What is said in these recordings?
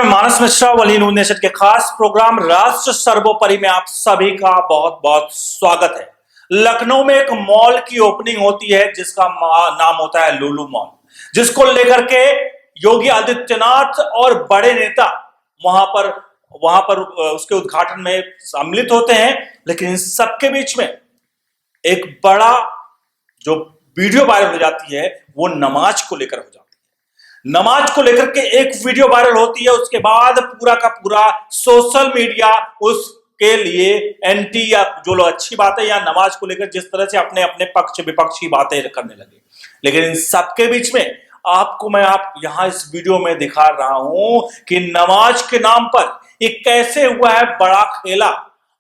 मैं मानस मिश्रा वली news nation के खास प्रोग्राम राष्ट्र सर्वोपरि में आप सभी का बहुत बहुत स्वागत है। लखनऊ में एक मॉल की ओपनिंग होती है जिसका नाम होता है लुलु मॉल, जिसको लेकर के योगी आदित्यनाथ और बड़े नेता वहां पर उसके उद्घाटन में सम्मिलित होते हैं। लेकिन इन सबके बीच में एक बड़ा जो वीडियो वायरल हो जाती है वो नमाज को लेकर हो जाती है। नमाज को लेकर के एक वीडियो वायरल होती है, उसके बाद पूरा का पूरा सोशल मीडिया उसके लिए एंटी या जो लोग अच्छी बातें या नमाज को लेकर जिस तरह से अपने अपने पक्ष विपक्ष की बातें करने लगे। लेकिन इन सबके बीच में मैं यहां इस वीडियो में दिखा रहा हूं कि नमाज के नाम पर ये कैसे हुआ है बड़ा खेला,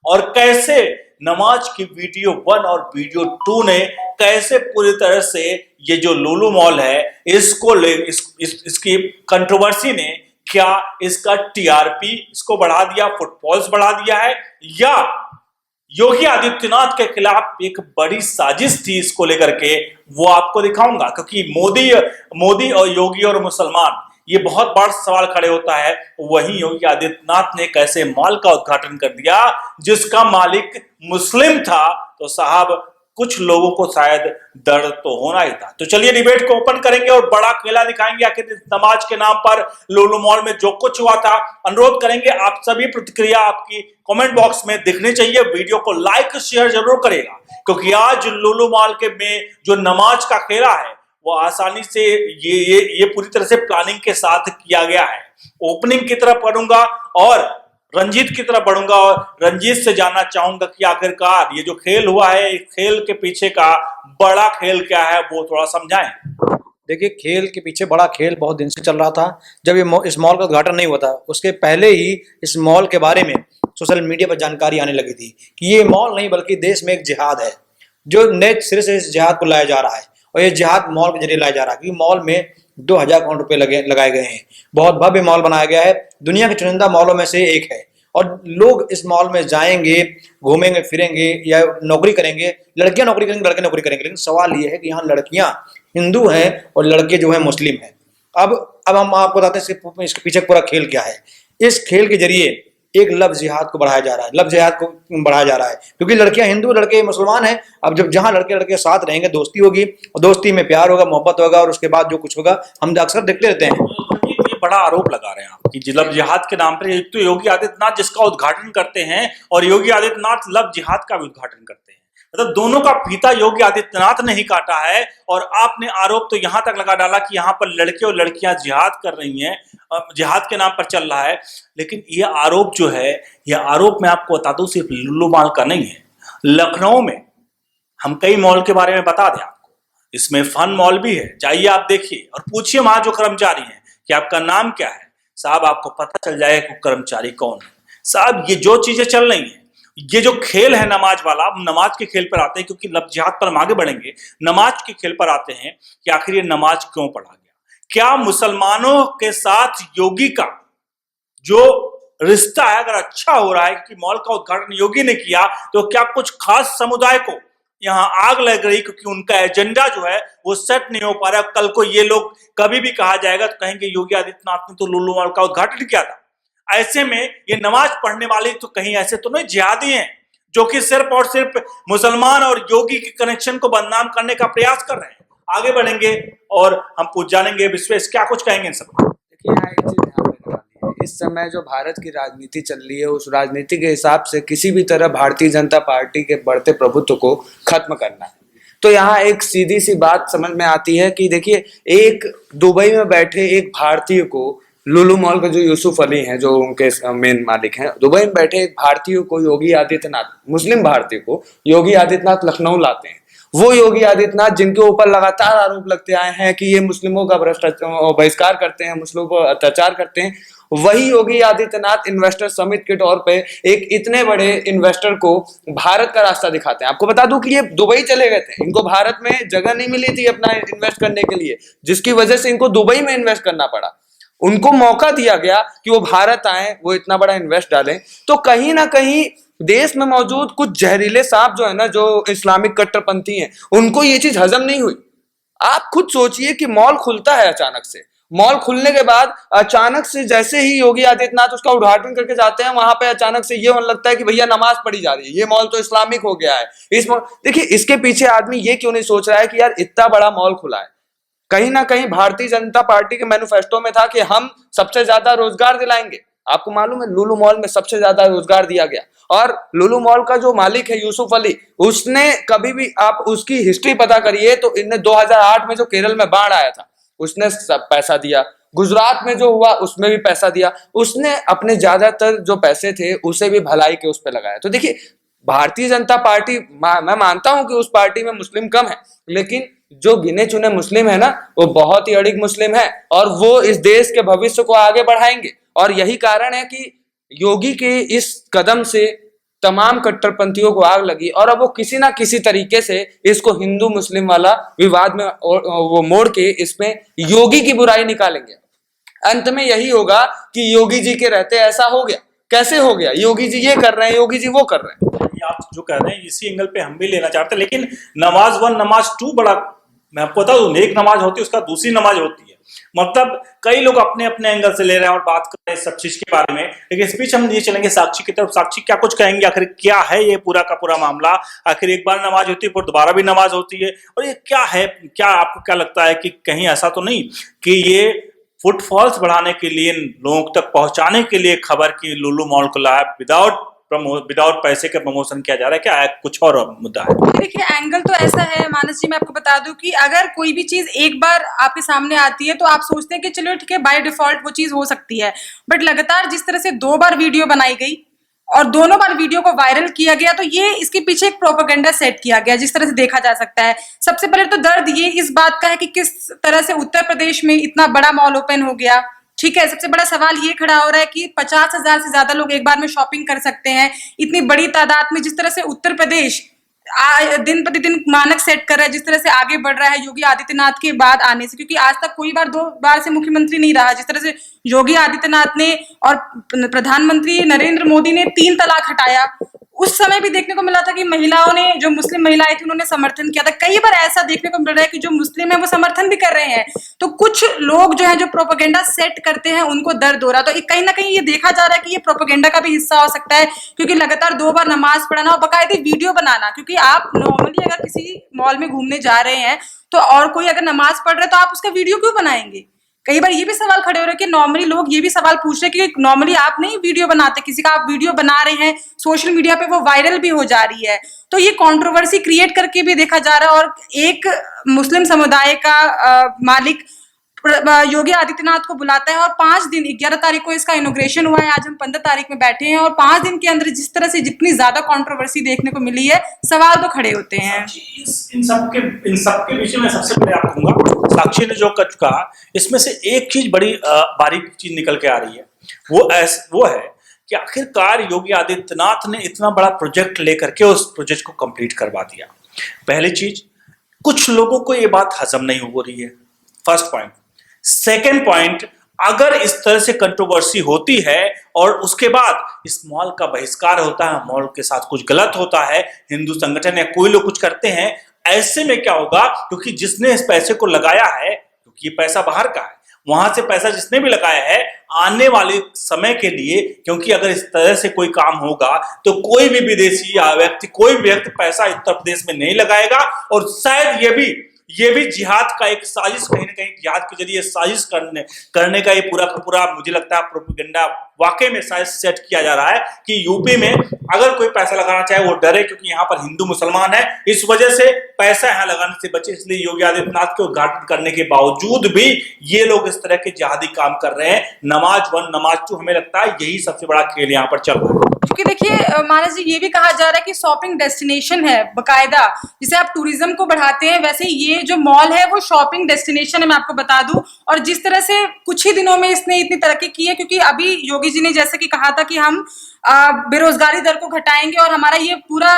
और कैसे नमाज की वीडियो 1 और वीडियो 2 ने कैसे पूरी तरह से ये जो लुलु मॉल है इसकी कंट्रोवर्सी ने क्या इसका टीआरपी इसको बढ़ा दिया, फुटफॉल्स बढ़ा दिया है, या योगी आदित्यनाथ के खिलाफ एक बड़ी साजिश थी इसको लेकर के, वो आपको दिखाऊंगा। क्योंकि मोदी और योगी और मुसलमान ये बहुत बड़ा सवाल खड़े होता है। वहीं योगी आदित्यनाथ ने कैसे मॉल का उद्घाटन कर दिया जिसका मालिक मुस्लिम था, तो साहब कुछ लोगों को शायद दर्द तो होना ही था। तो चलिए डिबेट को ओपन करेंगे और बड़ा खेला दिखाएंगे। आखिर इस नमाज के नाम पर लुलु मॉल में जो कुछ हुआ था, अनुरोध करेंगे आप सभी प्रतिक्रिया आपकी कमेंट बॉक्स में दिखनी चाहिए। वीडियो को लाइक शेयर जरूर करेगा, क्योंकि आज लुलु मॉल के में जो नमाज का खेला है वो आसानी से ये पूरी तरह से प्लानिंग के साथ किया गया है। ओपनिंग की तरफ बढ़ूंगा और रंजीत की तरफ बढ़ूंगा और रंजीत से जानना चाहूंगा कि आखिरकार ये जो खेल हुआ है, इस खेल के पीछे का बड़ा खेल क्या है, वो थोड़ा समझाएं। देखिए, खेल के पीछे बड़ा खेल बहुत दिन से चल रहा था। जब इस मॉल का उद्घाटन नहीं हुआ था उसके पहले ही इस मॉल के बारे में सोशल मीडिया पर जानकारी आने लगी थी कि ये मॉल नहीं बल्कि देश में एक जिहाद है, जो नए सिरे से इस जिहाद को लाया जा रहा है। और ये जिहाद मॉल के जरिए लाया जा रहा है, क्योंकि मॉल में 2000 करोड़ रुपए लगाए गए हैं। बहुत भव्य मॉल बनाया गया है, दुनिया के चुनिंदा मॉलों में से एक है। और लोग इस मॉल में जाएंगे, घूमेंगे फिरेंगे या नौकरी करेंगे। लड़कियां नौकरी करेंगे, लड़के नौकरी करेंगे। लेकिन सवाल ये है कि यहाँ लड़कियां हिंदू हैं और लड़के जो है मुस्लिम हैं। अब हम आपको बताते हैं इसके पीछे पूरा खेल क्या है। इस खेल के जरिए एक लव जिहाद को बढ़ाया जा रहा है, क्योंकि लड़कियां हिंदू, लड़के मुसलमान हैं। अब जब जहां लड़के लड़के साथ रहेंगे दोस्ती होगी, और दोस्ती में प्यार होगा, मोहब्बत होगा, और उसके बाद जो कुछ होगा हम अक्सर देखते रहते हैं। ये बड़ा आरोप लगा रहे हैं आप कि लव जिहाद के नाम पर एक तो योगी आदित्यनाथ जिसका उद्घाटन करते हैं और योगी आदित्यनाथ लव जिहाद का भी उद्घाटन करते हैं। मतलब दोनों का फीता योगी आदित्यनाथ ने ही काटा है। और आपने आरोप तो यहां तक लगा डाला कि यहां पर लड़के और लड़कियां जिहाद कर रही हैं, जिहाद के नाम पर चल रहा है। लेकिन ये आरोप जो है, ये आरोप मैं आपको बता दूं सिर्फ लुलु मॉल का नहीं है। लखनऊ में हम कई मॉल के बारे में बता दें आपको, इसमें फन मॉल भी है। जाइए आप देखिए और पूछिए वहां जो कर्मचारी हैं कि आपका नाम क्या है। साहब आपको पता चल जाएगा कि कर्मचारी कौन है। साहब ये जो चीजें चल रही हैं, ये जो खेल है नमाज वाला, नमाज के खेल पर आते हैं, क्योंकि लव जिहाद पर हम आगे बढ़ेंगे। नमाज के खेल पर आते हैं कि आखिर ये नमाज क्यों पढ़ा गया। क्या मुसलमानों के साथ योगी का जो रिश्ता है अगर अच्छा हो रहा है, क्योंकि मॉल का उद्घाटन योगी ने किया, तो क्या कुछ खास समुदाय को यहाँ आग लग रही, क्योंकि उनका एजेंडा जो है वो सेट नहीं हो पा रहा। कल को ये लोग कभी भी कहा जाएगा तो कहेंगे योगी आदित्यनाथ ने तो लुलु मॉल का उद्घाटन किया था। ऐसे में ये नमाज पढ़ने वाले तो कहीं ऐसे तो नहीं जिहादी हैं जो कि सिर्फ और सिर्फ मुसलमान और योगी के कनेक्शन को बदनाम करने का प्रयास कर रहे हैं। आगे बढ़ेंगे और हम पूछ जानेंगे विश्वेश क्या कुछ कहेंगे इन सब। देखिए, यहाँ एक चीज ध्यान देने वाली है, इस समय जो भारत की राजनीति चल रही है उस राजनीति के हिसाब से किसी भी तरह भारतीय जनता पार्टी के बढ़ते प्रभुत्व को खत्म करना है। तो यहाँ एक सीधी सी बात समझ में आती है कि देखिए, एक दुबई में बैठे एक भारतीय को लुलु मॉल के जो यूसुफ अली हैं, जो उनके मेन मालिक हैं, दुबई में बैठे एक भारतीय को योगी आदित्यनाथ, मुस्लिम भारतीय को योगी आदित्यनाथ लखनऊ लाते हैं। वो योगी आदित्यनाथ जिनके ऊपर लगातार आरोप लगते आए हैं कि ये मुस्लिमों का बहिष्कार करते हैं, मुस्लिमों पर अत्याचार करते हैं, वही योगी आदित्यनाथ इन्वेस्टर समिट के तौर पे एक इतने बड़े इन्वेस्टर को भारत का रास्ता दिखाते हैं। आपको बता दूं कि ये दुबई चले गए थे, इनको भारत में जगह नहीं मिली थी अपना इन्वेस्ट करने के लिए, जिसकी वजह से इनको दुबई में इन्वेस्ट करना पड़ा। उनको मौका दिया गया कि वो भारत आए, वो इतना बड़ा इन्वेस्ट डालें। तो कहीं ना कहीं देश में मौजूद कुछ जहरीले सांप जो है ना, जो इस्लामिक कट्टरपंथी हैं, उनको ये चीज हजम नहीं हुई। आप खुद सोचिए कि मॉल खुलता है अचानक से मॉल खुलने के बाद अचानक से जैसे ही योगी आदित्यनाथ उसका उद्घाटन करके जाते हैं, वहां पे अचानक से ये होने लगता है कि भैया नमाज पढ़ी जा रही है, ये मॉल तो इस्लामिक हो गया है। इस मॉल देखिए, इसके पीछे आदमी ये क्यों नहीं सोच रहा है कि यार इतना बड़ा मॉल खुला है, कहीं ना कहीं भारतीय जनता पार्टी के मैनिफेस्टो में था कि हम सबसे ज्यादा रोजगार दिलाएंगे। आपको मालूम है लुलु मॉल में सबसे ज्यादा रोजगार दिया गया, और लुलु मॉल का जो मालिक है यूसुफ अली, उसने कभी भी आप उसकी हिस्ट्री पता करिए तो इनने 2008 में जो केरल में बाढ़ आया था उसने सब पैसा दिया, गुजरात में जो हुआ उसमें भी पैसा दिया, उसने अपने ज्यादातर जो पैसे थे उसे भी भलाई के उस पर लगाया। तो देखिए भारतीय जनता पार्टी, मैं मानता हूं कि उस पार्टी में मुस्लिम कम है, लेकिन जो गिने चुने मुस्लिम है ना वो बहुत ही अड़िग मुस्लिम है, और वो इस देश के भविष्य को आगे बढ़ाएंगे। और यही कारण है कि योगी के इस कदम से तमाम कट्टरपंथियों को आग लगी, और अब वो किसी ना किसी तरीके से इसको हिंदू मुस्लिम वाला विवाद में वो मोड़ के इसमें योगी की बुराई निकालेंगे। अंत में यही होगा कि योगी जी के रहते ऐसा हो गया। कैसे हो गया? योगी जी ये कर रहे हैं, योगी जी वो कर रहे हैं। आप जो कह रहे हैं इसी एंगल पे हम भी लेना चाहते हैं, लेकिन नमाज 1 नमाज 2 बड़ा, मैं आपको बता दूं, एक नमाज होती है उसका दूसरी नमाज होती है। मतलब कई लोग अपने अपने एंगल से ले रहे हैं और बात कर रहे हैं सब चीज के बारे में, लेकिन इस बीच हम ये चलेंगे साक्षी की तरफ। साक्षी क्या कुछ कहेंगे, आखिर क्या है ये पूरा का पूरा मामला? आखिर एक बार नमाज होती है फिर दोबारा भी नमाज होती है, और ये क्या है? क्या आपको क्या लगता है कि कहीं ऐसा तो नहीं कि ये फुटफॉल्स बढ़ाने के लिए, लोगों तक पहुंचाने के लिए खबर की लुलु मॉल खुला है, विदाउट पैसे के प्रमोशन किया जा रहा है? क्या है, कुछ और मुद्दा है? देखिए एंगल तो ऐसा है मानस जी, मैं आपको बता दूं कि अगर कोई भी चीज एक बार आपके सामने आती है तो आप सोचते हैं कि चलो ठीक है बाय डिफॉल्ट वो चीज हो सकती है, बट लगातार जिस तरह से 2 बार वीडियो बनाई गई और दोनों बार वीडियो को वायरल किया गया, तो ये इसके पीछे एक प्रोपेगेंडा सेट किया गया जिस तरह से देखा जा सकता है। सबसे पहले तो दर्द ये इस बात का है कि किस तरह से उत्तर प्रदेश में इतना बड़ा मॉल ओपन हो गया। ठीक है, सबसे बड़ा सवाल ये खड़ा हो रहा है कि 50,000 से ज्यादा लोग एक बार में शॉपिंग कर सकते हैं, इतनी बड़ी तादाद में। जिस तरह से उत्तर प्रदेश दिन प्रतिदिन मानक सेट कर रहा है, जिस तरह से आगे बढ़ रहा है योगी आदित्यनाथ के बाद आने से, क्योंकि आज तक कोई 2 बार से मुख्यमंत्री नहीं रहा। जिस तरह से योगी आदित्यनाथ ने और प्रधानमंत्री नरेंद्र मोदी ने 3 तलाक हटाया, उस समय भी देखने को मिला था कि महिलाओं ने, जो मुस्लिम महिलाएं थी, उन्होंने समर्थन किया था। कई बार ऐसा देखने को मिल रहा है कि जो मुस्लिम है वो समर्थन भी कर रहे हैं, तो कुछ लोग जो है जो प्रोपेगेंडा सेट करते हैं उनको दर्द हो रहा। तो कहीं ना कहीं ये देखा जा रहा है कि ये प्रोपेगेंडा का भी हिस्सा हो सकता है, क्योंकि लगातार 2 बार नमाज पढ़ना और बाकायदे वीडियो बनाना, क्योंकि आप नॉर्मली अगर किसी मॉल में घूमने जा रहे हैं तो और कोई अगर नमाज पढ़ रहे हैं तो आप उसका वीडियो क्यों बनाएंगे? कई बार ये भी सवाल खड़े हो रहे हैं कि नॉर्मली लोग ये भी सवाल पूछ रहे हैं कि नॉर्मली आप नहीं वीडियो बनाते, किसी का आप वीडियो बना रहे हैं, सोशल मीडिया पे वो वायरल भी हो जा रही है, तो ये कंट्रोवर्सी क्रिएट करके भी देखा जा रहा है। और एक मुस्लिम समुदाय का मालिक योगी आदित्यनाथ को बुलाता है और 5 दिन, 11 तारीख को इसका इनॉग्रेशन हुआ है, आज हम 15 तारीख में बैठे हैं, और 5 दिन के अंदर जिस तरह से जितनी ज्यादा कंट्रोवर्सी देखने को मिली है, सवाल तो खड़े होते हैं। इन सब के विषय में सबसे पहले आप कहूंगा, साक्षी ने जो कुछ कहा इसमें से एक चीज बड़ी बारीक चीज निकल के आ रही है, वो है कि आखिरकार योगी आदित्यनाथ ने इतना बड़ा प्रोजेक्ट लेकर के उस प्रोजेक्ट को कंप्लीट करवा दिया। पहली चीज, कुछ लोगों को ये बात हजम नहीं हो रही है, फर्स्ट पॉइंट। सेकेंड पॉइंट, अगर इस तरह से कंट्रोवर्सी होती है और उसके बाद इस मॉल का बहिष्कार होता है, मॉल के साथ कुछ गलत होता है, हिंदू संगठन या कोई लोग कुछ करते हैं, ऐसे में क्या होगा? क्योंकि जिसने इस पैसे को लगाया है, क्योंकि ये पैसा बाहर का है, वहां से पैसा जिसने भी लगाया है आने वाले समय के लिए, क्योंकि अगर इस तरह से कोई काम होगा तो कोई भी विदेशी या व्यक्ति, कोई भी व्यक्ति पैसा उत्तर प्रदेश में नहीं लगाएगा। और शायद ये भी जिहाद का एक साजिश, कहीं ना कहीं जिहाद के जरिए साजिश करने का ये पूरा का पूरा, मुझे लगता है प्रोपेगेंडा वाकई में शायद सेट किया जा रहा है कि यूपी में अगर कोई पैसा लगाना चाहे वो डरे, क्योंकि यहाँ पर हिंदू मुसलमान है, इस वजह से पैसा यहाँ लगाने से बचे। इसलिए योगी आदित्यनाथ के उद्घाटन करने के बावजूद भी ये लोग इस तरह के जिहादी काम कर रहे हैं। नमाज 1 नमाज 2, हमें लगता है यही सबसे बड़ा खेल यहाँ पर चल रहा है। क्योंकि देखिए मानस जी, ये भी कहा जा रहा है कि शॉपिंग डेस्टिनेशन है बकायदा, जिसे आप टूरिज्म को बढ़ाते हैं, वैसे ये जो मॉल है वो शॉपिंग डेस्टिनेशन है, मैं आपको बता दूं। और जिस तरह से कुछ ही दिनों में इसने इतनी तरक्की की है, क्योंकि अभी योगी जी ने जैसे कि कहा था कि हम बेरोजगारी दर को घटाएंगे और हमारा ये पूरा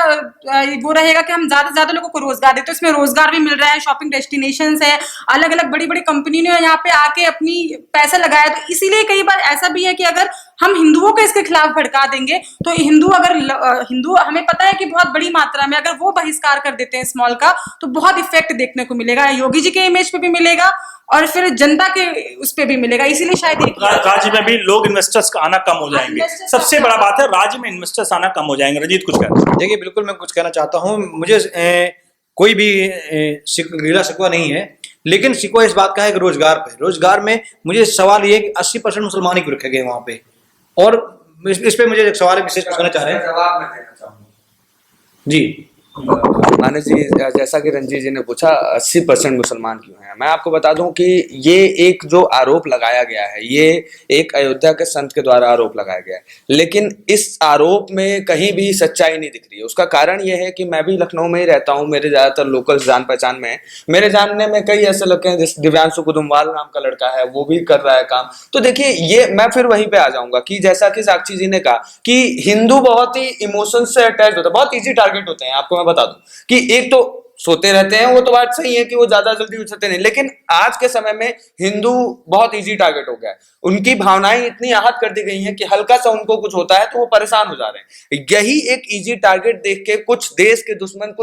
वो रहेगा कि हम ज्यादा से ज्यादा लोगों को रोजगार देते, तो इसमें रोजगार भी मिल रहा है, शॉपिंग डेस्टिनेशंस है, अलग अलग बड़ी बड़ी कंपनी ने यहाँ पे आके अपनी पैसा लगाया। तो इसीलिए कई बार ऐसा भी है कि अगर हम हिंदुओं को इसके खिलाफ भड़का देंगे तो हिंदू हमें पता है कि बहुत बड़ी मात्रा में अगर वो बहिष्कार कर देते हैं इस मॉल का, तो बहुत इफेक्ट देखने को मिलेगा, योगी जी के इमेज पे भी मिलेगा और फिर जनता के उस पे भी मिलेगा, इसीलिए शायद राज्य में भी लोग इन्वेस्टर्स का आना कम हो जाएंगे। सबसे बड़ा बात है राज्य में इन्वेस्टर्स आना कम हो जाएंगे। रंजीत कुछ कहना है? देखिए बिल्कुल मैं कुछ कहना चाहता हूँ। मुझे कोई भी गिला शिकवा नहीं है, लेकिन शिकवा इस बात का है कि रोजगार में मुझे सवाल ये है कि 80% मुसलमान ही क्यों रखे गए वहां पे, और इस पे मुझे एक सवाल विशेष पूछना चाह रहे हैं। जवाब मैं देना चाहूंगा जी मानस जी, जैसा कि रंजीत जी ने पूछा 80% मुसलमान क्यों हैं, मैं आपको बता दूं कि ये एक जो आरोप लगाया गया है, ये एक अयोध्या के संत के द्वारा आरोप लगाया गया है, लेकिन इस आरोप में कहीं भी सच्चाई नहीं दिख रही है। उसका कारण ये है कि मैं भी लखनऊ में ही रहता हूं, मेरे ज्यादातर लोकल जान पहचान में है। मेरे जानने में कई ऐसे लोग हैं, जैसे दिव्यांशु कुदुम्वाल नाम का लड़का है, वो भी कर रहा है काम। तो देखिए ये मैं फिर वहीं पे आ जाऊंगा कि जैसा कि साक्षी जी ने कहा कि हिंदू बहुत ही इमोशन से अटैच होता है, बहुत ईजी टारगेट होते हैं। आपको मैं बता दूं कि एक तो सोते रहते हैं, वो तो बात सही है कि वो ज्यादा जल्दी उठ सकते नहीं, लेकिन आज के समय में हिंदू बहुत इजी टारगेट हो गया है। उनकी भावनाएं इतनी आहत कर दी गई हैं कि हल्का सा उनको कुछ होता है तो वो परेशान हो जा रहे हैं। यही एक इजी टारगेट देख के कुछ देश के दुश्मन,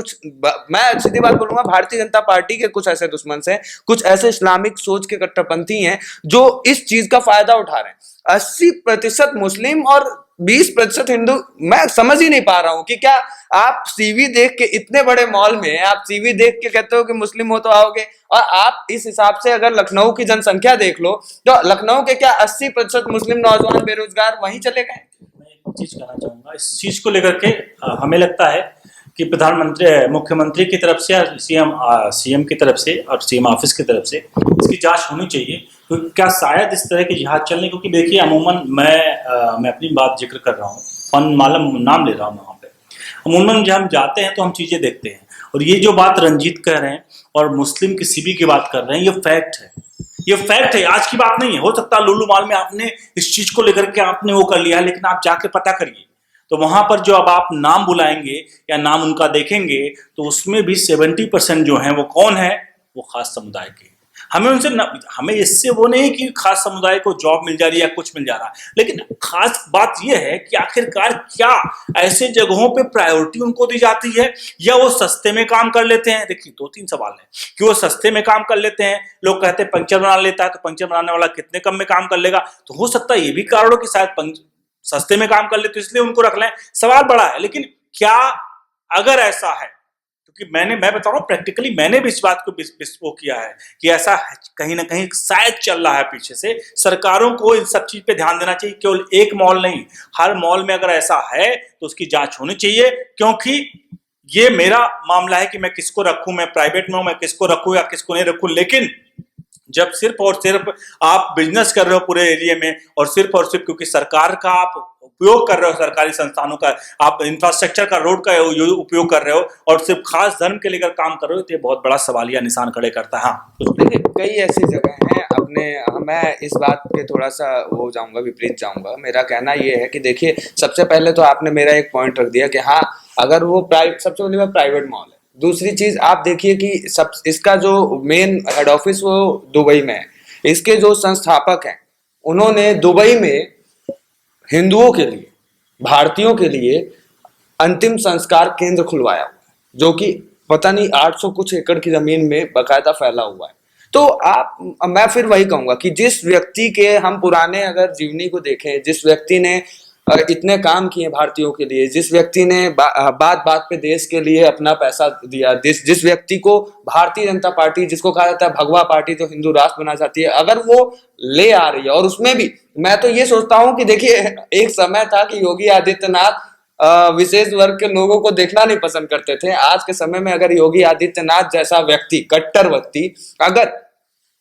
मैं सीधी बात बोलूंगा, भारतीय जनता पार्टी के कुछ ऐसे दुश्मन हैं, कुछ ऐसे इस्लामिक सोच के कट्टरपंथी हैं जो इस चीज का फायदा उठा रहे हैं। 80% मुस्लिम और 20% हिंदू। मैं समझ ही नहीं पा रहा हूं कि क्या आप सीवी देख के, इतने बड़े मॉल में आप सीवी देख के कहते हो कि मुस्लिम हो तो आओगे, और आप इस हिसाब से अगर लखनऊ की जनसंख्या देख लो तो लखनऊ के क्या 80% मुस्लिम नौजवान बेरोजगार वहीं चले गए। मैं एक चीज कहना चाहूंगा इस चीज को लेकर के। हमें लगता है कि मुख्यमंत्री की तरफ से, सीएम की तरफ से और सीएम ऑफिस की तरफ से इसकी जांच होनी चाहिए, क्योंकि क्या शायद इस तरह के जिहाद चलने, क्योंकि देखिए अमूमन मैं अपनी बात जिक्र कर रहा हूँ, फन मालूम नाम ले रहा हूँ। वहाँ पे अमूमन जब हम जाते हैं तो हम चीजें देखते हैं, और ये जो बात रंजीत कह रहे हैं और मुस्लिम की सीबी की बात कर रहे हैं, ये फैक्ट है, ये फैक्ट है, आज की बात नहीं है। हो सकता है लुलु मॉल में आपने इस चीज को लेकर के आपने वो कर लिया है, लेकिन आप जाके पता करिए तो वहां पर जो अब आप नाम बुलाएंगे या नाम उनका देखेंगे तो उसमें भी 70% जो है वो कौन है, वो खास समुदाय के। हमें इससे वो नहीं कि खास समुदाय को जॉब मिल जा रही है या कुछ मिल जा रहा है, लेकिन खास बात यह है कि आखिरकार क्या ऐसे जगहों पे प्रायोरिटी उनको दी जाती है, या वो सस्ते में काम कर लेते हैं। देखिए 2-3 सवाल है कि वो सस्ते में काम कर लेते हैं। लोग कहते हैं पंक्चर बना लेता है, तो पंक्चर बनाने वाला कितने कम में काम कर लेगा, तो हो सकता है ये भी कारण हो कि शायद सस्ते में काम कर लेते, इसलिए उनको रख लें। सवाल बड़ा है, लेकिन क्या अगर ऐसा है, क्योंकि मैं बता रहा हूं प्रैक्टिकली, मैंने भी इस बात को वो किया है कि ऐसा कहीं ना कहीं शायद चल रहा है पीछे से। सरकारों को इन सब चीज पे ध्यान देना चाहिए, केवल एक मॉल नहीं, हर मॉल में अगर ऐसा है तो उसकी जांच होनी चाहिए। क्योंकि ये मेरा मामला है कि मैं किसको रखूं, मैं प्राइवेट में हूं, मैं किसको रखूं या किसको नहीं रखूं, लेकिन जब सिर्फ और सिर्फ आप बिजनेस कर रहे हो पूरे एरिया में, और सिर्फ क्योंकि सरकार का आप उपयोग कर रहे हो, सरकारी संस्थानों का आप इंफ्रास्ट्रक्चर का, रोड का उपयोग कर रहे हो, और सिर्फ खास धर्म के लेकर काम कर रहे हो, तो ये बहुत बड़ा सवालिया निशान खड़े करता है। हाँ देखिए कई ऐसी जगह हैं मैं इस बात पे थोड़ा सा वो जाऊंगा, विपरीत जाऊंगा। मेरा कहना ये है कि देखिए सबसे पहले तो आपने मेरा एक पॉइंट रख दिया कि हाँ, अगर वो सबसे पहले वो प्राइवेट मॉल है। दूसरी चीज आप देखिए कि इसका जो मेन हेड ऑफिस वो दुबई में है। इसके जो संस्थापक हैं उन्होंने दुबई में हिंदुओं के लिए, भारतीयों के लिए अंतिम संस्कार केंद्र खुलवाया हुआ है, जो कि पता नहीं 800 कुछ एकड़ की जमीन में बकायदा फैला हुआ है। तो मैं फिर वही कहूंगा कि जिस व्यक्ति के हम पुराने अगर जीवनी को देखें, जिस व्यक्ति ने इतने काम किए भारतीयों के लिए, जिस व्यक्ति ने बात बात पे देश के लिए अपना पैसा दिया, जिस व्यक्ति को भारतीय जनता पार्टी, जिसको कहा जाता है भगवा पार्टी, जो हिंदू राष्ट्र बना चाहती है, अगर वो ले आ रही है, और उसमें भी मैं तो ये सोचता हूं कि देखिए एक समय था कि योगी आदित्यनाथ विशेष वर्ग के लोगों को देखना नहीं पसंद करते थे। आज के समय में अगर योगी आदित्यनाथ जैसा व्यक्ति, कट्टर व्यक्ति, अगर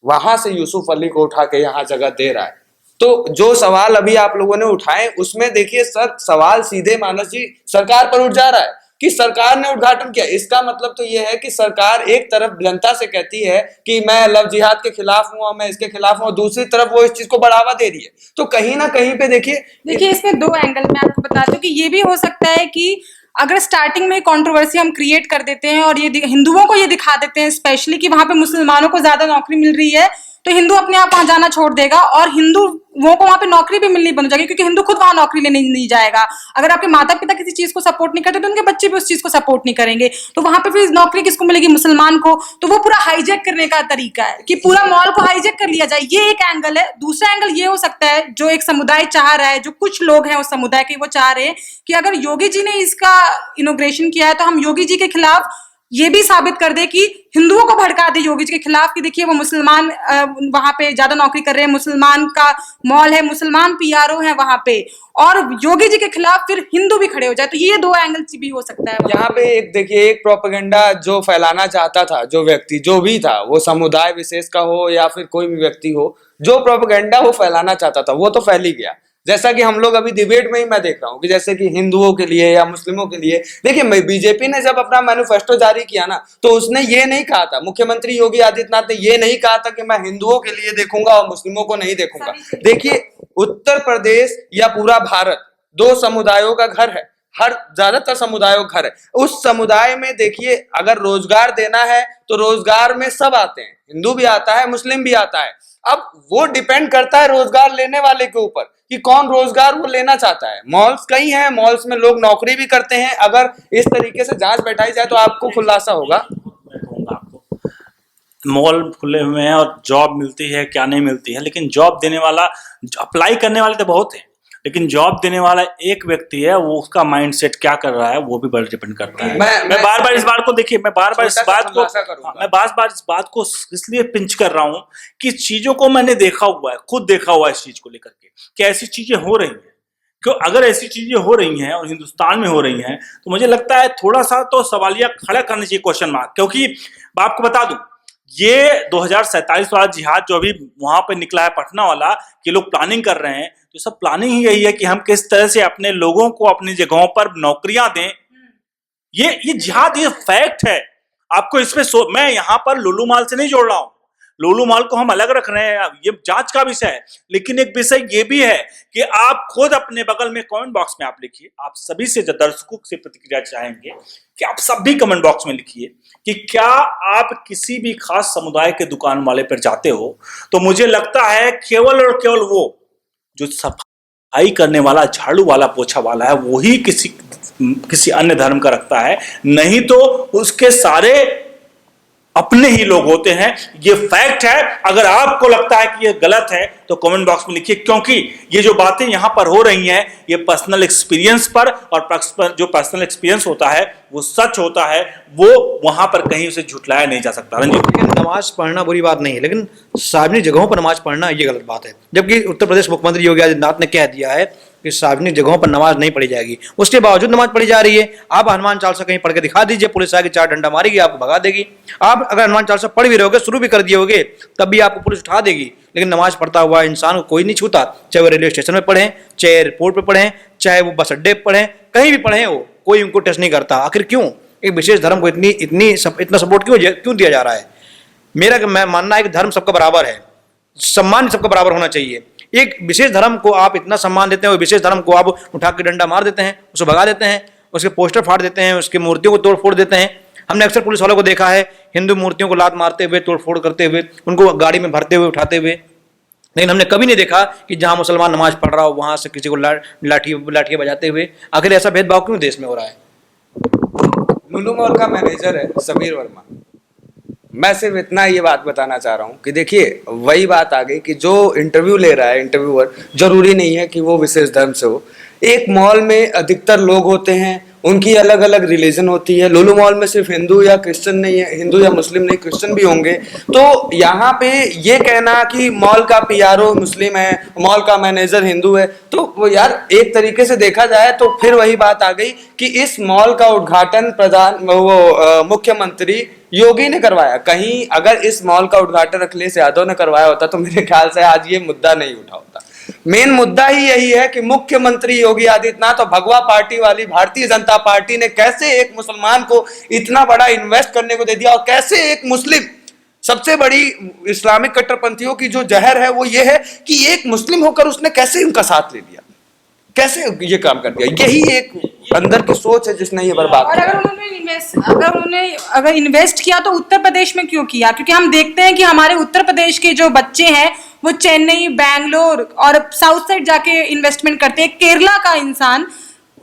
वहां से यूसुफ अली को उठा के यहाँ जगह दे रहा है, तो जो सवाल अभी आप लोगों ने उठाए उसमें देखिए सर, सवाल सीधे मानस जी सरकार पर उठ जा रहा है कि सरकार ने उद्घाटन किया। इसका मतलब तो यह है कि सरकार एक तरफ जनता से कहती है कि मैं लव जिहाद के खिलाफ हूं, मैं इसके खिलाफ हूं, दूसरी तरफ वो इस चीज को बढ़ावा दे रही है। तो कहीं ना कहीं पे देखिए इसमें 2 एंगल में आपको बता दूं कि ये भी हो सकता है कि अगर स्टार्टिंग में कंट्रोवर्सी हम क्रिएट कर देते हैं और ये हिंदुओं को ये दिखा देते हैं स्पेशली कि वहां पे मुसलमानों को ज्यादा नौकरी मिल रही है, तो हिंदू अपने आप वहां जाना छोड़ देगा और हिंदू वो को वहां पे नौकरी भी मिलनी बंद हो जाएगी, क्योंकि हिंदू खुद वहां नौकरी लेने नहीं जाएगा। अगर आपके माता पिता किसी चीज को सपोर्ट नहीं करते तो उनके बच्चे भी उस चीज को सपोर्ट नहीं करेंगे, तो वहां पे फिर नौकरी किसको मिलेगी? मुसलमान को। तो वो पूरा हाईजैक करने का तरीका है कि पूरा मॉल को हाईजैक कर लिया जाए, ये एक एंगल है। दूसरा एंगल ये हो सकता है, जो एक समुदाय चाह रहा है, जो कुछ लोग हैं उस समुदाय के, वो चाह रहे हैं कि अगर योगी जी ने इसका इनॉग्रेशन किया है तो हम योगी जी के खिलाफ ये भी साबित कर दे कि हिंदुओं को भड़का दे योगी जी के खिलाफ, कि देखिए वो मुसलमान वहां पे ज्यादा नौकरी कर रहे हैं, मुसलमान का मॉल है, मुसलमान पीआरओ है वहां पे, और योगी जी के खिलाफ फिर हिंदू भी खड़े हो जाए। तो ये दो एंगल भी हो सकता है यहाँ पे। एक देखिए, एक प्रोपेगेंडा जो फैलाना चाहता था जो व्यक्ति, जो भी था, वो समुदाय विशेष का हो या फिर कोई भी व्यक्ति हो, जो प्रोपेगेंडा वो फैलाना चाहता था वो तो फैल ही गया। जैसा कि हम लोग अभी डिबेट में ही मैं देख रहा हूँ कि जैसे कि हिंदुओं के लिए या मुस्लिमों के लिए, देखिए बीजेपी ने जब अपना मैनिफेस्टो जारी किया ना, तो उसने ये नहीं कहा था, मुख्यमंत्री योगी आदित्यनाथ ने ये नहीं कहा था कि मैं हिंदुओं के लिए देखूंगा और मुस्लिमों को नहीं देखूंगा। देखिए, उत्तर प्रदेश या पूरा भारत दो समुदायों का घर है, हर ज्यादातर समुदायों का घर है। उस समुदाय में देखिए, अगर रोजगार देना है तो रोजगार में सब आते हैं, हिंदू भी आता है, मुस्लिम भी आता है। अब वो डिपेंड करता है रोजगार लेने वाले के ऊपर कि कौन रोजगार वो लेना चाहता है। मॉल्स कई हैं, मॉल्स में लोग नौकरी भी करते हैं। अगर इस तरीके से जांच बैठाई जाए तो आपको खुलासा होगा। मैं कहूंगा आपको, मॉल खुले हुए हैं और जॉब मिलती है, क्या नहीं मिलती है, लेकिन जॉब देने वाला, अप्लाई करने वाले तो बहुत हैं, लेकिन जॉब देने वाला एक व्यक्ति है, वो उसका माइंडसेट क्या कर रहा है वो भी बड़ा डिपेंड करता है। मैं बार बार इस बात को, देखिए मैं बार बार इस बात को इसलिए पिंच कर रहा हूं कि चीजों को मैंने देखा हुआ है, खुद देखा हुआ है इस चीज को लेकर के कि ऐसी चीजें हो रही हैं। क्यों? अगर ऐसी चीजें हो रही हैं और हिंदुस्तान में हो रही हैं तो मुझे लगता है थोड़ा सा तो सवालिया खड़ा करना चाहिए, क्वेश्चन मार्क। क्योंकि आपको बता दूं, ये 2047 वाला जिहाद जो अभी वहां पे निकला है पटना वाला, कि लोग प्लानिंग कर रहे हैं, तो सब प्लानिंग ही यही है कि हम किस तरह से अपने लोगों को अपनी जगहों पर नौकरियां दें। ये जिहाद, ये फैक्ट है। आपको इसमें मैं यहां पर लुलु मॉल से नहीं जोड़ रहा हूं, लुलु मॉल को हम अलग रख रहे हैं, ये जांच का विषय है। लेकिन एक विषय ये भी है कि आप खुद अपने बगल में कमेंट बॉक्स में आप लिखिए, आप सभी से, दर्शकों से प्रतिक्रिया चाहेंगे कि आप सब भी कमेंट बॉक्स में लिखिए कि क्या आप किसी भी खास समुदाय के दुकान वाले पर जाते हो तो मुझे लगता है केवल और केवल वो जो सफाई करने वाला, झाड़ू वाला, पोछा वाला है, वही किसी अन्य धर्म का रखता है, नहीं तो उसके सारे अपने ही लोग होते हैं। ये फैक्ट है। अगर आपको लगता है कि ये गलत है तो कमेंट बॉक्स में लिखिए, क्योंकि ये जो बातें यहां पर हो रही हैं ये पर्सनल एक्सपीरियंस पर, और जो पर्सनल एक्सपीरियंस होता है वो सच होता है, वो वहां पर कहीं उसे झुटलाया नहीं जा सकता। रंजीत, लेकिन नमाज पढ़ना बुरी बात नहीं है, लेकिन सार्वजनिक जगहों पर नमाज पढ़ना ये गलत बात है। जबकि उत्तर प्रदेश मुख्यमंत्री योगी आदित्यनाथ ने कह दिया है कि सार्वजनिक जगहों पर नमाज नहीं पढ़ी जाएगी, उसके बावजूद नमाज पढ़ी जा रही है। आप हनुमान चालीसा कहीं पढ़ के दिखा दीजिए, पुलिस आके 4 डंडा मारेगी, आपको भगा देगी। आप अगर हनुमान चालीसा पढ़ भी रहोगे, शुरू भी कर दिए होगे, तब भी आपको पुलिस उठा देगी। लेकिन नमाज पढ़ता हुआ इंसान को कोई नहीं छूता, चाहे वो रेलवे स्टेशन में पढ़ें, चाहे एयरपोर्ट पर पढ़ें, चाहे वो बस अड्डे पर पढ़ें, कहीं भी पढ़ें, वो कोई उनको टच नहीं करता। आखिर क्यों एक विशेष धर्म को इतना सपोर्ट क्यों दिया जा रहा है? मैं मानना है कि धर्म सबका बराबर है, सम्मान सबका बराबर होना चाहिए। एक विशेष धर्म को आप इतना सम्मान देते हैं, वो विशेष धर्म को आप उठा के डंडा मार देते हैं, उसे भगा देते हैं, उसके पोस्टर फाड़ देते हैं, उसकी मूर्तियों को तोड़ फोड़ देते हैं। हमने अक्सर पुलिस वालों को देखा है हिंदू मूर्तियों को लात मारते हुए, तोड़ फोड़ करते हुए, उनको गाड़ी में भरते हुए, उठाते हुए। लेकिन हमने कभी नहीं देखा कि जहां मुसलमान नमाज पढ़ रहा हो वहां से किसी को लाठियां बजाते हुए। आखिर ऐसा भेदभाव क्यों देश में हो रहा है? लुलु मॉल का मैनेजर है समीर वर्मा। मैं सिर्फ इतना ये बात बताना चाह रहा हूँ कि देखिए, वही बात आ गई कि जो इंटरव्यू ले रहा है इंटरव्यूअर, जरूरी नहीं है कि वो विशेष धर्म से हो। एक मॉल में अधिकतर लोग होते हैं, उनकी अलग अलग रिलीजन होती है। लुलु मॉल में सिर्फ हिंदू या क्रिश्चियन नहीं है, हिंदू या मुस्लिम नहीं, क्रिश्चियन भी होंगे। तो यहाँ पे ये कहना कि मॉल का पीआरओ मुस्लिम है, मॉल का मैनेजर हिंदू है, तो वो यार एक तरीके से देखा जाए तो फिर वही बात आ गई कि इस मॉल का उद्घाटन मुख्यमंत्री योगी ने करवाया। कहीं अगर इस मॉल का उद्घाटन अखिलेश यादव ने करवाया होता तो मेरे ख्याल से आज ये मुद्दा नहीं उठा होता। मेन मुद्दा ही यही है कि मुख्यमंत्री योगी आदित्यनाथ और भगवा पार्टी वाली भारतीय जनता पार्टी ने कैसे एक मुसलमान को इतना बड़ा इन्वेस्ट करने को दे दिया, और कैसे एक मुस्लिम, सबसे बड़ी इस्लामिक कट्टरपंथियों की जो जहर है वो ये है कि एक मुस्लिम होकर उसने कैसे उनका साथ ले लिया, कैसे ये काम कर दिया। यही एक अंदर की सोच है जिसने ये बर्बाद किया। और अगर इन्वेस्ट किया तो उत्तर प्रदेश में क्यों किया? क्योंकि हम देखते हैं कि हमारे उत्तर प्रदेश के जो बच्चे हैं वो चेन्नई, बैंगलोर और साउथ साइड जाके इन्वेस्टमेंट करते हैं। केरला का इंसान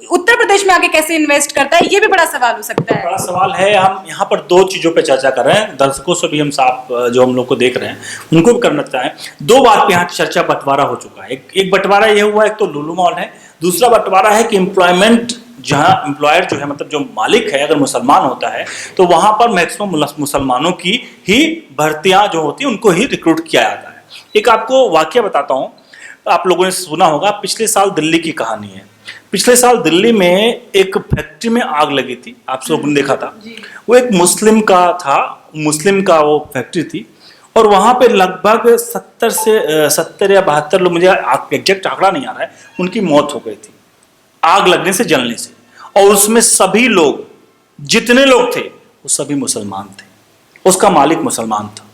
उत्तर प्रदेश में आके कैसे इन्वेस्ट करता है, ये भी बड़ा सवाल हो सकता है। बड़ा सवाल है। हम यहाँ पर दो चीजों पे चर्चा कर रहे हैं, दर्शकों से भी हम साफ जो हम लोग को देख रहे हैं उनको भी करना चाहें। दो बात पे यहाँ चर्चा बंटवारा हो चुका है। एक बंटवारा ये हुआ, एक तो लुलु मॉल है, दूसरा बंटवारा है कि एम्प्लॉयमेंट, जहाँ एम्प्लॉयर जो है मतलब जो मालिक है अगर मुसलमान होता है तो वहाँ पर मैक्सिमम मुसलमानों की ही भर्तियाँ जो होती हैं उनको ही रिक्रूट किया जाता है। एक आपको वाकया बताता हूँ, आप लोगों ने सुना होगा, पिछले साल दिल्ली की कहानी है। पिछले साल दिल्ली में एक फैक्ट्री में आग लगी थी, आप लोगों ने देखा था। वो एक मुस्लिम का था, मुस्लिम का वो फैक्ट्री थी और वहाँ पे लगभग 70 या 72 लोग, मुझे एग्जैक्ट आंकड़ा नहीं आ रहा है, उनकी मौत हो गई थी आग लगने से, जलने से। और उसमें सभी लोग, जितने लोग थे वो सभी मुसलमान थे, उसका मालिक मुसलमान था।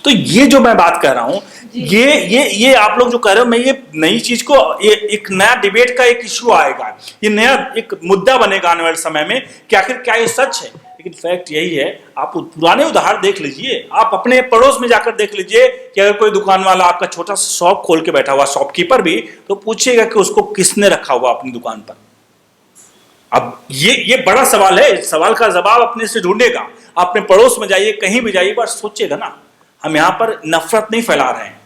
तो ये जो मैं बात कर रहा हूं, ये आप लोग जो कह रहे हो, मैं ये नई चीज को, ये एक नया डिबेट का एक इशू आएगा, ये नया एक मुद्दा बनेगा आने वाले समय में कि आखिर क्या ये सच है। लेकिन फैक्ट यही है, आप पुराने उदाहरण देख लीजिए, आप अपने पड़ोस में जाकर देख लीजिए कि अगर कोई दुकान वाला आपका छोटा सा शॉप खोल के बैठा हुआ, शॉपकीपर भी, तो पूछेगा कि उसको किसने रखा हुआ अपनी दुकान पर। अब ये बड़ा सवाल है, सवाल का जवाब अपने से ढूंढेगा। अपने पड़ोस में जाइए, कहीं भी जाइए, बस सोचिएगा ना, हम यहाँ पर नफरत नहीं फैला रहे हैं,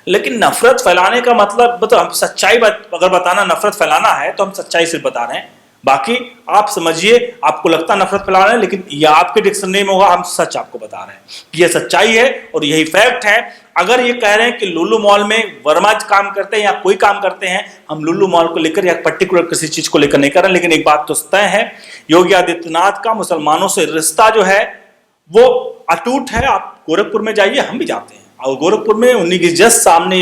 लेकिन नफरत फैलाने का मतलब तो हम सच्चाई अगर बताना नफरत फैलाना है तो हम सच्चाई सिर्फ बता रहे हैं। बाकी आप समझिए, आपको लगता है नफरत फैला रहे हैं, लेकिन ये आपके डिक्शनरी में होगा, हम सच आपको बता रहे हैं कि ये सच्चाई है और यही फैक्ट है। अगर ये कह रहे हैं कि लुलु मॉल में वर्मा काम करते हैं या कोई काम करते हैं, हम लुलु मॉल को लेकर या पर्टिकुलर किसी चीज को लेकर नहीं कर रहे, लेकिन एक बात तो तय है, योगी आदित्यनाथ का मुसलमानों से रिश्ता जो है वो अटूट है। आप गोरखपुर में जाइए, हम भी जाते हैं, और गोरखपुर में उन्हीं के जस्ट सामने,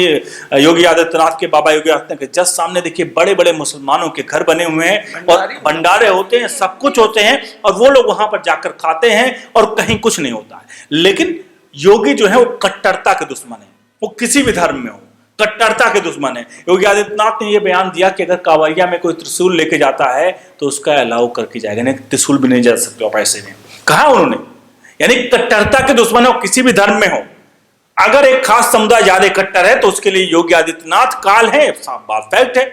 योगी आदित्यनाथ के, बाबा योगी आदित्यनाथ के जस्ट सामने देखिए बड़े बड़े मुसलमानों के घर बने हुए हैं और भंडारे होते हैं, सब कुछ होते हैं, और वो लोग वहां पर जाकर खाते हैं और कहीं कुछ नहीं होता है। लेकिन योगी जो है वो कट्टरता के दुश्मन है, वो किसी भी धर्म में हो, कट्टरता के दुश्मन है। योगी आदित्यनाथ ने यह बयान दिया कि अगर कांवरिया में कोई त्रिशूल लेके जाता है तो उसका अलाउ करके जाएगा, नहीं त्रिशूल भी नहीं जा सकते आप ऐसे में, कहा उन्होंने। यानी कट्टरता के दुश्मन हो, किसी भी धर्म में हो, अगर एक खास समुदाय ज्यादा कट्टर है तो उसके लिए योगी आदित्यनाथ काल है, साफ बात फैक्ट है।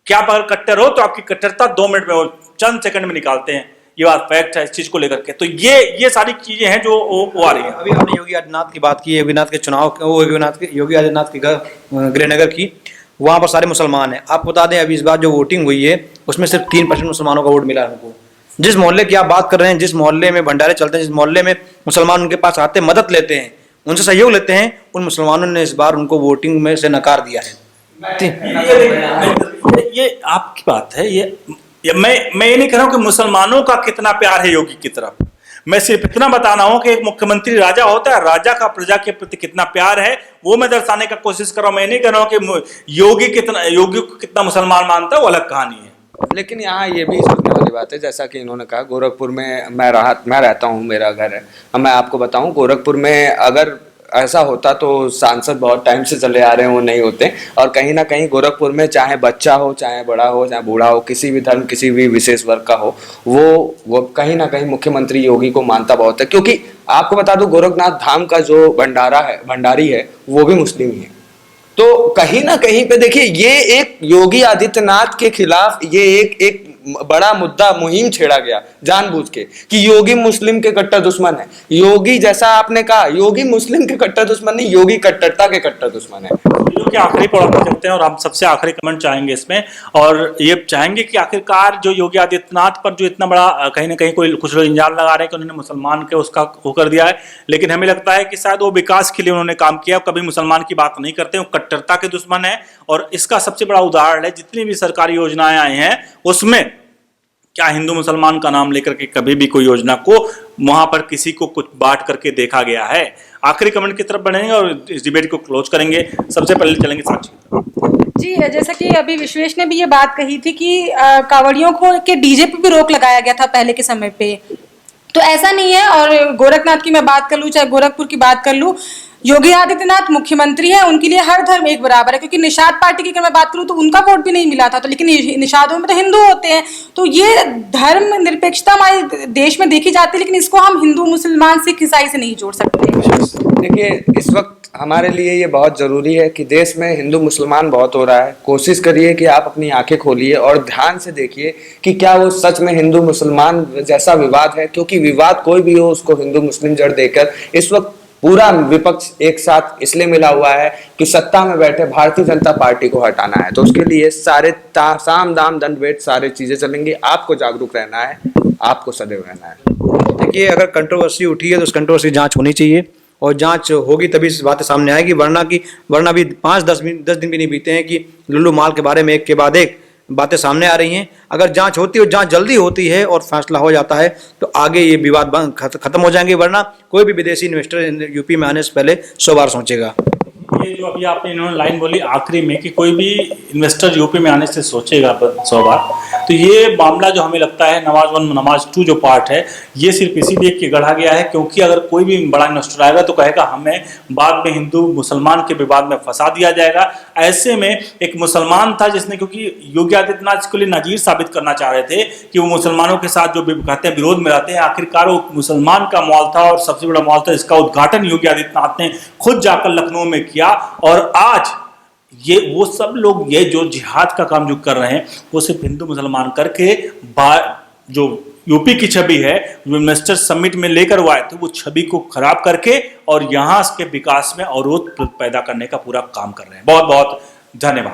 क्या अगर कट्टर हो तो आपकी कट्टरता 2 मिनट में हो, चंद सेकंड में निकालते हैं, ये बात फैक्ट है इस चीज को लेकर के। तो ये सारी चीजें हैं जो वो आ रही है। अभी आपने योगी आदित्यनाथ की बात की, योगी आदित्यनाथ के घर गृहनगर की, वहाँ पर सारे मुसलमान हैं। आपको बता दें, अभी इस बार जो वोटिंग हुई है उसमें सिर्फ 3% मुसलमानों का वोट मिला है उनको। जिस मोहल्ले की आप बात कर रहे हैं, जिस मोहल्ले में भंडारे चलते हैं, जिस मोहल्ले में मुसलमान उनके पास आते हैं, मदद लेते हैं, उनसे सहयोग लेते हैं, उन मुसलमानों ने इस बार उनको वोटिंग में से नकार दिया है। ये आपकी बात है, ये मैं ये नहीं कह रहा हूं कि मुसलमानों का कितना प्यार है योगी की तरफ, मैं सिर्फ इतना बता रहा हूं कि एक मुख्यमंत्री राजा होता है, राजा का प्रजा के प्रति कितना प्यार है वो मैं दर्शाने का कोशिश कर रहा हूं। मैं नहीं कह रहा हूं कि योगी को कितना मुसलमान मानता है, वो अलग कहानी है। लेकिन यहाँ ये भी सोचने वाली बात है, जैसा कि इन्होंने कहा, गोरखपुर में मैं रहता हूँ, मेरा घर है। अब मैं आपको बताऊँ, गोरखपुर में अगर ऐसा होता तो सांसद बहुत टाइम से चले आ रहे हैं, वो नहीं होते। और कहीं ना कहीं गोरखपुर में चाहे बच्चा हो, चाहे बड़ा हो, चाहे बूढ़ा हो, किसी भी धर्म, किसी भी विशेष वर्ग का हो, वो कहीं ना कहीं मुख्यमंत्री योगी को मानता बहुत है। क्योंकि आपको बता दूं, गोरखनाथ धाम का जो भंडारी है वो भी मुस्लिम ही है। तो कहीं ना कहीं पे देखिए, ये एक योगी आदित्यनाथ के खिलाफ ये एक बड़ा मुद्दा, मुहिम छेड़ा गया जानबूझ के कि योगी मुस्लिम के कट्टर दुश्मन है। योगी, जैसा आपने कहा, योगी मुस्लिम के कट्टर दुश्मन नहीं, योगी कट्टरता के कट्टर दुश्मन है। के आखिरी पड़ाव पर चलते हैं और हम सबसे आखिरी कमेंट चाहेंगे इसमें, और ये चाहेंगे कि आखिरकार जो योगी आदित्यनाथ पर जो इतना बड़ा कहीं ना कहीं कुछ लोग इंजाम लगा रहे हैं कि उन्होंने मुसलमान के उसका वो कर दिया है, लेकिन हमें लगता है कि शायद वो विकास के लिए उन्होंने काम किया, कभी मुसलमान की बात नहीं करते, वो कट्टरता के दुश्मन है। और इसका सबसे बड़ा उदाहरण है, जितनी भी सरकारी योजनाएं आई हैं उसमें क्या हिंदू मुसलमान का नाम लेकर के कभी भी कोई योजना को वहां पर किसी को कुछ बांट करके देखा गया है? आखिरी कमेंट की तरफ बढ़ेंगे और इस डिबेट को क्लोज करेंगे। सबसे पहले चलेंगे साक्षी जी। जैसा कि अभी विश्वेश ने भी ये बात कही थी कि कांवड़ियों को के डीजे पे भी रोक लगाया गया था पहले के समय पे, तो ऐसा नहीं है। और गोरखनाथ की मैं बात कर लूँ, चाहे गोरखपुर की बात कर लूँ, योगी आदित्यनाथ मुख्यमंत्री है, उनके लिए हर धर्म एक बराबर है। क्योंकि निषाद पार्टी की अगर मैं बात करूं तो उनका वोट भी नहीं मिला था, तो लेकिन निषादों में तो हिंदू होते हैं, तो ये धर्म निरपेक्षता हमारे देश में देखी जाती है, लेकिन इसको हम हिंदू, मुसलमान, सिख, ईसाई से नहीं जोड़ सकते। देखिए, इस वक्त हमारे लिए ये बहुत ज़रूरी है कि देश में हिंदू मुसलमान बहुत हो रहा है। कोशिश करिए कि आप अपनी आंखें खोलिए और ध्यान से देखिए कि क्या वो सच में हिंदू मुसलमान जैसा विवाद है, क्योंकि विवाद कोई भी हो उसको हिंदू मुस्लिम जड़ देकर इस वक्त पूरा विपक्ष एक साथ इसलिए मिला हुआ है कि सत्ता में बैठे भारतीय जनता पार्टी को हटाना है। तो उसके लिए सारे साम दाम दंड भेद सारी चीजें चलेंगी। आपको जागरूक रहना है, आपको सदैव रहना है। देखिए, अगर कंट्रोवर्सी उठी है तो उस कंट्रोवर्सी जांच होनी चाहिए और जांच होगी तभी इस बातें सामने आएगी, वरना भी 5-10 दिन भी नहीं बीते हैं कि लुल्लू मॉल के बारे में एक के बाद एक बातें सामने आ रही हैं। अगर जांच होती है और जांच जल्दी होती है और फैसला हो जाता है तो आगे ये विवाद खत्म हो जाएंगे, वरना कोई भी विदेशी इन्वेस्टर यूपी में आने से पहले 100 बार सोचेगा। ये जो अभी आपने इन्होंने लाइन बोली आखिरी में कि कोई भी इन्वेस्टर यूपी में आने से सोचेगा 100 बार, तो ये मामला जो हमें लगता है नमाज 1 नमाज 2 जो पार्ट है ये सिर्फ इसी देख के गढ़ा गया है, क्योंकि अगर कोई भी बड़ा इन्वेस्टर आएगा तो कहेगा हमें बाद में हिंदू मुसलमान के विवाद में फंसा दिया जाएगा। ऐसे में एक मुसलमान था जिसने, क्योंकि योगी आदित्यनाथ इसके लिए नजीर साबित करना चाह रहे थे कि वो मुसलमानों के साथ जो कहते हैं विरोध में रहते हैं, आखिरकार वो मुसलमान का मॉल था और सबसे बड़ा मॉल था। इसका उद्घाटन योगी आदित्यनाथ ने खुद जाकर लखनऊ में किया और आज ये वो सब लोग ये जो जिहाद का काम जो कर रहे हैं वो सिर्फ हिंदू मुसलमान करके जो यूपी की छवि है जो इन्वेस्टर समिट में लेकर वो आए थे वो छवि को खराब करके और यहां के विकास में अवरोध पैदा करने का पूरा काम कर रहे हैं। बहुत बहुत धन्यवाद।